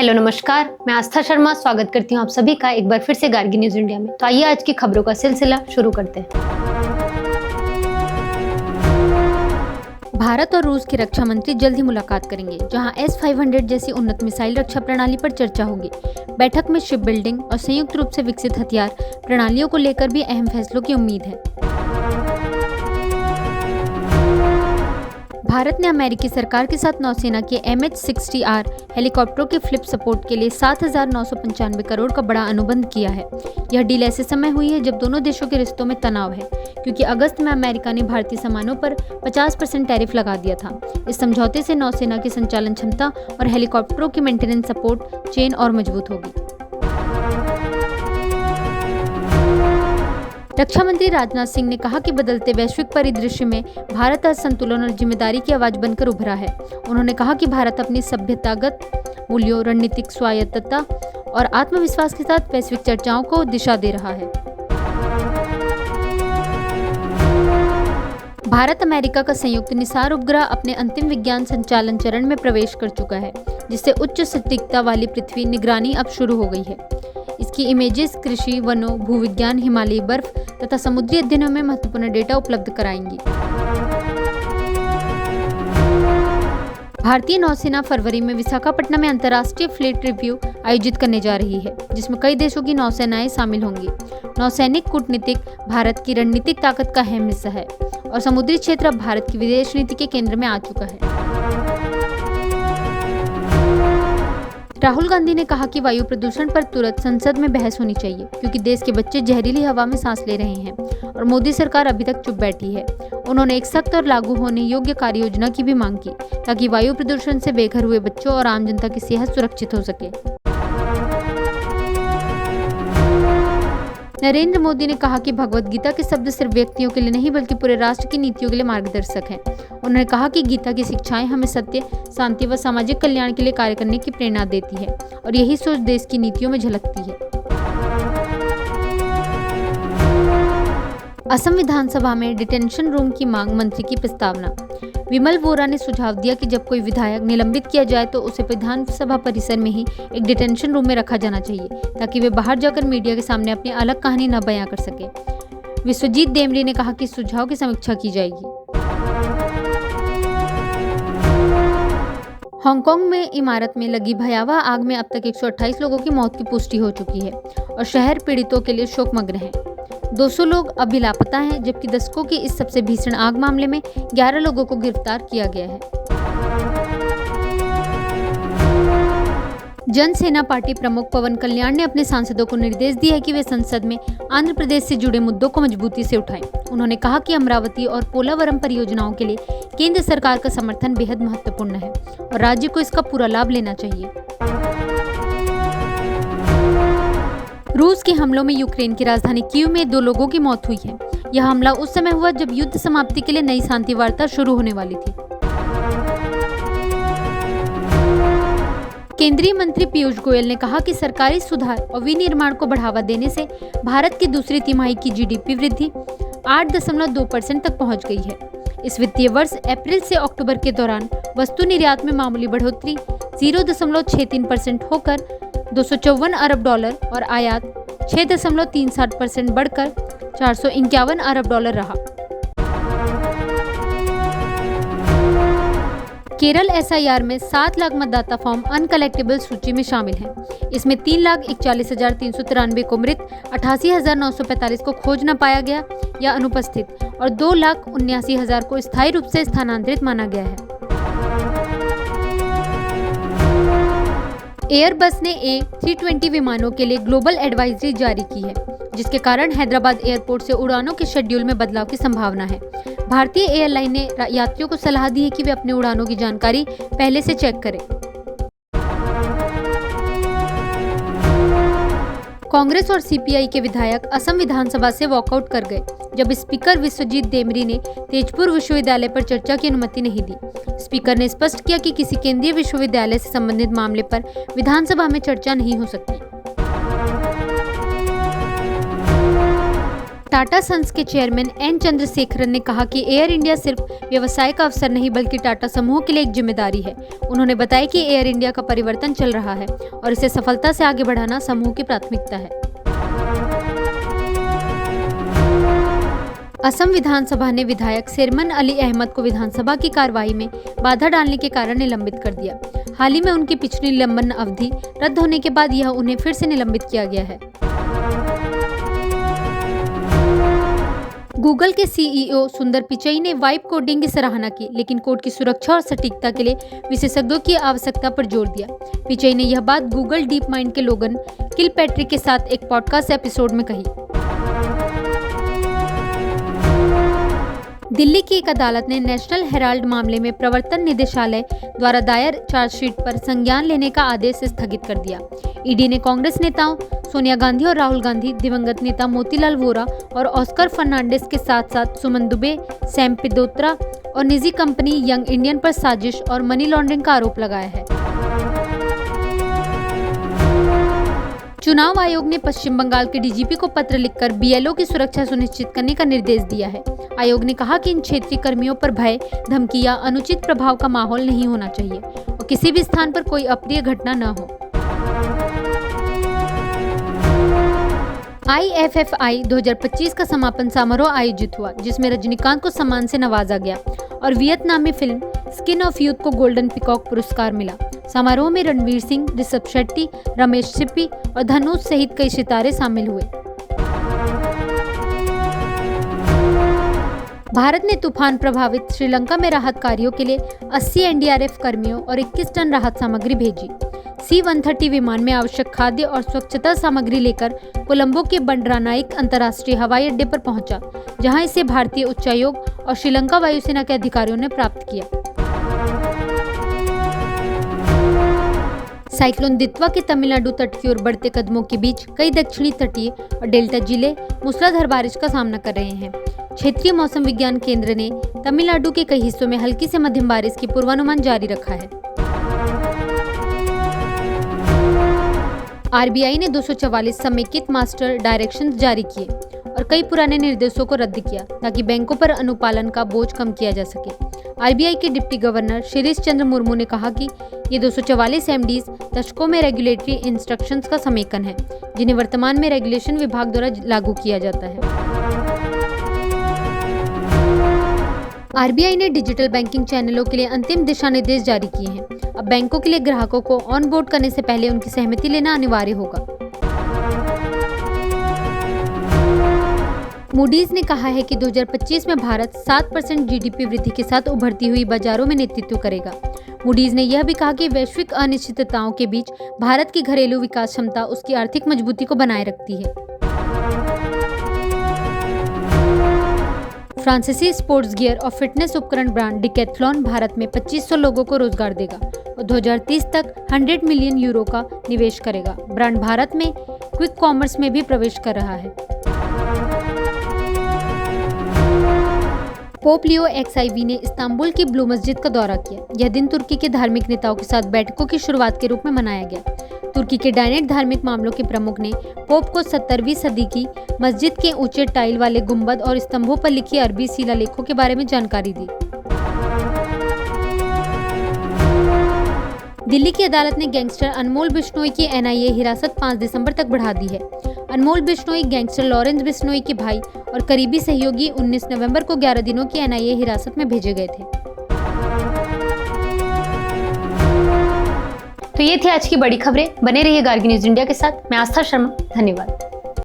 Hello नमस्कार, मैं आस्था शर्मा स्वागत करती हूँ आप सभी का एक बार फिर से गार्गी न्यूज इंडिया में। तो आइए आज की खबरों का सिलसिला शुरू करते हैं। भारत और रूस के रक्षा मंत्री जल्द ही मुलाकात करेंगे, जहां S-500 जैसी उन्नत मिसाइल रक्षा प्रणाली पर चर्चा होगी। बैठक में शिप बिल्डिंग और संयुक्त रूप से विकसित हथियार प्रणालियों को लेकर भी अहम फैसलों की उम्मीद है। भारत ने अमेरिकी सरकार के साथ नौसेना के MH-60R हेलीकॉप्टरों के फ्लिप सपोर्ट के लिए 7,995 करोड़ का बड़ा अनुबंध किया है। यह डील ऐसे समय हुई है जब दोनों देशों के रिश्तों में तनाव है, क्योंकि अगस्त में अमेरिका ने भारतीय सामानों पर 50% टैरिफ लगा दिया था। इस समझौते से नौसेना की संचालन क्षमता और हेलीकॉप्टरों की मेंटेनेंस सपोर्ट चेन और मजबूत होगी। रक्षा मंत्री राजनाथ सिंह ने कहा कि बदलते वैश्विक परिदृश्य में भारत आज संतुलन और जिम्मेदारी की आवाज बनकर उभरा है। उन्होंने कहा कि भारत अपनी सभ्यतागत मूल्यों, रणनीतिक स्वायत्तता और आत्मविश्वास के साथ वैश्विक चर्चाओं को दिशा दे रहा है। भारत अमेरिका का संयुक्त निसार उपग्रह अपने अंतिम विज्ञान संचालन चरण में प्रवेश कर चुका है, जिससे उच्च सटीकता वाली पृथ्वी निगरानी अब शुरू हो गई है। इसकी इमेजेस कृषि, वनों, भूविज्ञान, हिमालयी बर्फ तथा समुद्री अध्ययनों में महत्वपूर्ण डेटा उपलब्ध कराएंगी। भारतीय नौसेना फरवरी में विशाखापट्टनम में अंतर्राष्ट्रीय फ्लीट रिव्यू आयोजित करने जा रही है, जिसमें कई देशों की नौसेनाएं शामिल होंगी। नौसैनिक कूटनीतिक भारत की रणनीतिक ताकत का अहम हिस्सा है और समुद्री क्षेत्र अब भारत की विदेश नीति के केंद्र में आ चुका है। राहुल गांधी ने कहा कि वायु प्रदूषण पर तुरंत संसद में बहस होनी चाहिए, क्योंकि देश के बच्चे जहरीली हवा में सांस ले रहे हैं और मोदी सरकार अभी तक चुप बैठी है। उन्होंने एक सख्त और लागू होने योग्य कार्य योजना की भी मांग की, ताकि वायु प्रदूषण से बेघर हुए बच्चों और आम जनता की सेहत सुरक्षित हो सके। नरेंद्र मोदी ने कहा कि भगवद गीता के शब्द सिर्फ व्यक्तियों के लिए नहीं बल्कि पूरे राष्ट्र की नीतियों के लिए मार्गदर्शक हैं। उन्होंने कहा कि गीता की शिक्षाएं हमें सत्य, शांति व सामाजिक कल्याण के लिए कार्य करने की प्रेरणा देती है और यही सोच देश की नीतियों में झलकती है। असम विधानसभा में डिटेंशन रूम की मांग मंत्री की प्रस्तावना। विमल वोरा ने सुझाव दिया कि जब कोई विधायक निलंबित किया जाए तो उसे विधानसभा परिसर में ही एक डिटेंशन रूम में रखा जाना चाहिए, ताकि वे बाहर जाकर मीडिया के सामने अपनी अलग कहानी न बयां कर सके। विश्वजीत देमरी ने कहा कि सुझाव की समीक्षा की जाएगी। हांगकांग में इमारत में लगी भयावह आग में अब तक 128 लोगों की मौत की पुष्टि हो चुकी है और शहर पीड़ितों के लिए शोकमग्न है। 200 लोग अब भी लापता हैं, जबकि दशकों की इस सबसे भीषण आग मामले में 11 लोगों को गिरफ्तार किया गया है। जनसेना पार्टी प्रमुख पवन कल्याण ने अपने सांसदों को निर्देश दिया है कि वे संसद में आंध्र प्रदेश से जुड़े मुद्दों को मजबूती से उठाएं। उन्होंने कहा कि अमरावती और पोलावरम परियोजनाओं के लिए केंद्र सरकार का समर्थन बेहद महत्वपूर्ण है और राज्य को इसका पूरा लाभ लेना चाहिए। रूस के हमलों में यूक्रेन की राजधानी कीव में 2 लोगों की मौत हुई है। यह हमला उस समय हुआ जब युद्ध समाप्ति के लिए नई शांति वार्ता शुरू होने वाली थी। केंद्रीय मंत्री पीयूष गोयल ने कहा कि सरकारी सुधार और विनिर्माण को बढ़ावा देने से भारत की दूसरी तिमाही की GDP वृद्धि 8.2% तक पहुंच गई है। इस वित्तीय वर्ष अप्रैल से अक्टूबर के दौरान वस्तु निर्यात में मामूली बढ़ोतरी 0.63% होकर $254 अरब और आयात 6.37% बढ़कर $451 अरब रहा। केरल SIR में 7 लाख मतदाता फॉर्म अनकलेक्टेबल सूची में शामिल हैं। इसमें 3,41,393 को मृत, 88,945 को खोज न पाया गया या अनुपस्थित और 2,79,000 को स्थायी रूप से स्थानांतरित माना गया है। एयरबस ने A320 विमानों के लिए ग्लोबल एडवाइजरी जारी की है, जिसके कारण हैदराबाद एयरपोर्ट से उड़ानों के शेड्यूल में बदलाव की संभावना है। भारतीय एयरलाइन ने यात्रियों को सलाह दी है कि वे अपने उड़ानों की जानकारी पहले से चेक करें। कांग्रेस और CPI के विधायक असम विधानसभा से वॉकआउट कर गए, जब स्पीकर विश्वजीत देमरी ने तेजपुर विश्वविद्यालय पर चर्चा की अनुमति नहीं दी। स्पीकर ने स्पष्ट किया कि किसी केंद्रीय विश्वविद्यालय से संबंधित मामले पर विधानसभा में चर्चा नहीं हो सकती। टाटा सन्स के चेयरमैन एन चंद्रशेखरन ने कहा कि एयर इंडिया सिर्फ व्यवसाय का अवसर नहीं बल्कि टाटा समूह के लिए एक जिम्मेदारी है। उन्होंने बताया कि एयर इंडिया का परिवर्तन चल रहा है और इसे सफलता से आगे बढ़ाना समूह की प्राथमिकता है। असम विधानसभा ने विधायक शेरमन अली अहमद को विधानसभा की कार्यवाही में बाधा डालने के कारण निलंबित कर दिया। हाल ही में उनकी पिछली निलंबन अवधि रद्द होने के बाद यह उन्हें फिर से निलंबित किया गया है। गूगल के सीईओ सुंदर पिचई ने वाइब कोडिंग की सराहना की, लेकिन कोड की सुरक्षा और सटीकता के लिए विशेषज्ञों की आवश्यकता पर जोर दिया। पिचई ने यह बात गूगल डीप माइंड के लोगन किलपैट्रिक के साथ एक पॉडकास्ट एपिसोड में कही। दिल्ली की एक अदालत ने नेशनल हेराल्ड मामले में प्रवर्तन निदेशालय द्वारा दायर चार्जशीट पर संज्ञान लेने का आदेश स्थगित कर दिया। ईडी ने कांग्रेस नेताओं सोनिया गांधी और राहुल गांधी, दिवंगत नेता मोतीलाल वोरा और ऑस्कर फर्नांडिस के साथ साथ सुमन दुबे, सैम पित्रोदा और निजी कंपनी यंग इंडियन पर साजिश और मनी लॉन्ड्रिंग का आरोप लगाया है। चुनाव आयोग ने पश्चिम बंगाल के डीजीपी को पत्र लिखकर बीएलओ की सुरक्षा सुनिश्चित करने का निर्देश दिया है। आयोग ने कहा कि इन क्षेत्रीय कर्मियों पर भय, धमकी या अनुचित प्रभाव का माहौल नहीं होना चाहिए और किसी भी स्थान पर कोई अप्रिय घटना न हो। IFFI 2025 का समापन समारोह आयोजित हुआ, जिसमें रजनीकांत को सम्मान से नवाजा गया और वियतनामी फिल्म स्किन ऑफ यूथ को गोल्डन पिकॉक पुरस्कार मिला। समारोह में रणवीर सिंह, ऋषभ शेट्टी, रमेश सिप्पी और धनुष सहित कई सितारे शामिल हुए। भारत ने तूफान प्रभावित श्रीलंका में राहत कार्यों के लिए 80 एनडीआरएफ कर्मियों और 21 टन राहत सामग्री भेजी। C-130 विमान में आवश्यक खाद्य और स्वच्छता सामग्री लेकर कोलंबो के बंडरानाइक अंतर्राष्ट्रीय हवाई अड्डे पर पहुंचा, जहां इसे भारतीय उच्चायोग और श्रीलंका वायुसेना के अधिकारियों ने प्राप्त किया। साइक्लोन दित्वा के तमिलनाडु तट की ओर बढ़ते कदमों के बीच कई दक्षिणी तटीय और डेल्टा जिले मूसलाधार बारिश का सामना कर रहे हैं। क्षेत्रीय मौसम विज्ञान केंद्र ने तमिलनाडु के कई हिस्सों में हल्की से मध्यम बारिश की पूर्वानुमान जारी रखा है। आरबीआई ने 244 समेकित मास्टर डायरेक्शंस जारी किए और कई पुराने निर्देशों को रद्द किया ताकि बैंकों पर अनुपालन का बोझ कम किया जा सके। आरबीआई के डिप्टी गवर्नर शिरीष चंद्र मुर्मू ने कहा कि ये 244 एमडीज दशकों में रेगुलेटरी इंस्ट्रक्शंस का समेकन है, जिन्हें वर्तमान में रेगुलेशन विभाग द्वारा लागू किया जाता है। आरबीआई ने डिजिटल बैंकिंग चैनलों के लिए अंतिम दिशा निर्देश जारी किए हैं। अब बैंकों के लिए ग्राहकों को ऑन बोर्ड करने से पहले उनकी सहमति लेना अनिवार्य होगा। मूडीज ने कहा है कि 2025 में भारत 7% जीडीपी वृद्धि के साथ उभरती हुई बाजारों में नेतृत्व करेगा। मूडीज ने यह भी कहा कि वैश्विक अनिश्चितताओं के बीच भारत की घरेलू विकास क्षमता उसकी आर्थिक मजबूती को बनाए रखती है। फ्रांसीसी स्पोर्ट्स गियर और फिटनेस उपकरण ब्रांड डिकैथलॉन भारत में 2500 लोगों को रोजगार देगा और 2030 तक 100 मिलियन यूरो का निवेश करेगा। ब्रांड भारत में क्विक कॉमर्स में भी प्रवेश कर रहा है। पोप लियो XIV ने इस्तांबुल की ब्लू मस्जिद का दौरा किया। यह दिन तुर्की के धार्मिक नेताओं के साथ बैठकों की शुरुआत के रूप में मनाया गया। तुर्की के डायनेट धार्मिक मामलों के प्रमुख ने पोप को 17वीं सदी की मस्जिद के ऊंचे टाइल वाले गुंबद और स्तंभों पर लिखी अरबी शिलालेखों के बारे में जानकारी दी। दिल्ली की अदालत ने गैंगस्टर अनमोल बिश्नोई की NIA हिरासत 5 दिसंबर तक बढ़ा दी है। अनमोल बिश्नोई गैंगस्टर लॉरेंस बिश्नोई के भाई और करीबी सहयोगी 19 नवंबर को 11 दिनों की NIA हिरासत में भेजे गए थे। तो ये थी आज की बड़ी खबरें। बने रहिए गार्गी न्यूज इंडिया के साथ। मैं आस्था शर्मा, धन्यवाद।